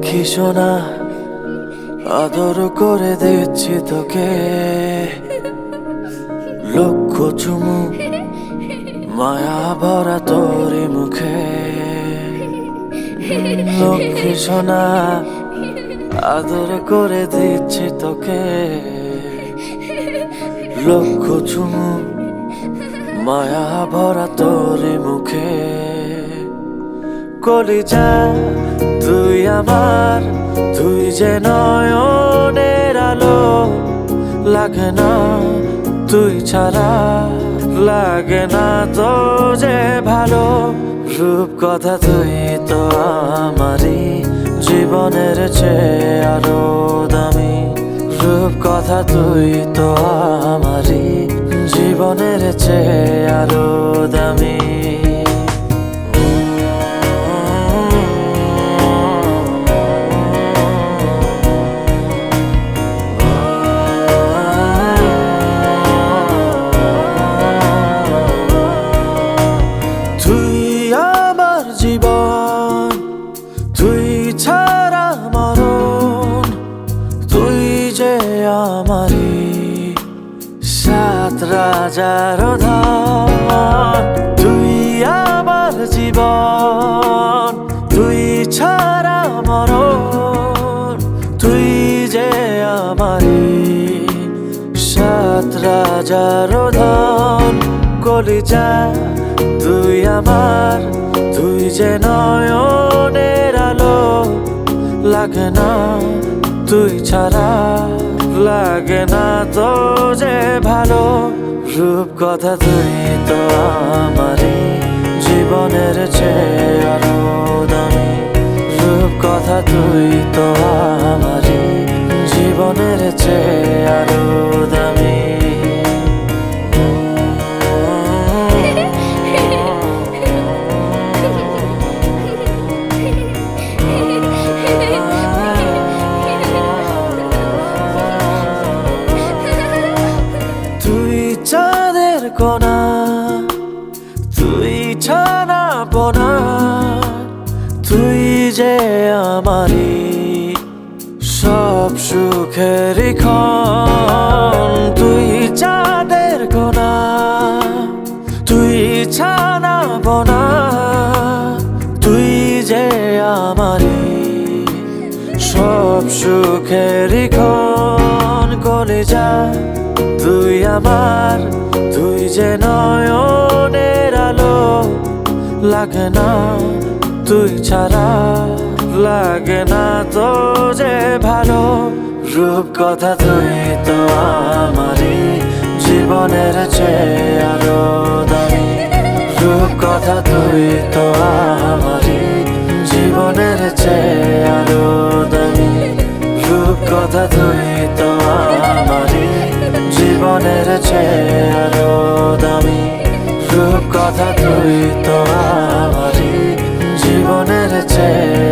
লক্ষ্মী সোনা আদর করে দিচ্ছি তোকে, লক্ষ চুমু মায়া ভরা তোরি মুখে। লক্ষ্মী সোনা আদর করে দিচ্ছি তোকে, লক্ষ চুমু মায়া ভরা তোরি মুখে। কলিজা তুই আমার, তুই যে নয়নের আলো, লাগে না তুই ছাড়া, লাগে না তো যে ভালো। রূপ কথা তুই তো আমারই, জীবনের চেয়ে আরো দামি। রূপ কথা তুই তো আমারই, জীবনের চেয়ে আরো দামি। জীবন তুই ছাড়া মরণ, তুই যে আমারি সাত রাজার ধন। তুই আমার জীবন, তুই ছাড়া মরণ, তুই যে আমারি সাত রাজার ধন। কলিজা তুই আমার, তুই যে নয়নের আলো, লাগে না তুই ছাড়া, লাগে না তো যে ভালো। রূপ কথা তুই তো আমারই, জীবনের চেয়ে আরো দামি। রূপ কথা তুই তো আমারই, জীবনের চেয়ে আরো দামি। চাঁদের কোনা তুই ছানা পোনা, তুই যে আমারি সব সুখের ক্ষণ। তুই চাঁদের কোনা তুই ছানা পোনা, তুই যে আমারি সব সুখের ক্ষণ। কলিজা তুই আমার, তুই যে নয়নের আলো, লাগে না তুই ছাড়া, লাগে না তো যে ভালো। রূপ কথা তুই তো আমারই, জীবনের চেয়ে আরো দামি। রূপ কথা তুই তো আমারই, জীবনের চেয়ে আরো দামি। রূপ কথা তুই তো আমারই, জীবনের চেয়ে আরো দামি। রূপ কথা তুই তো আমারই, জীবনের চেয়ে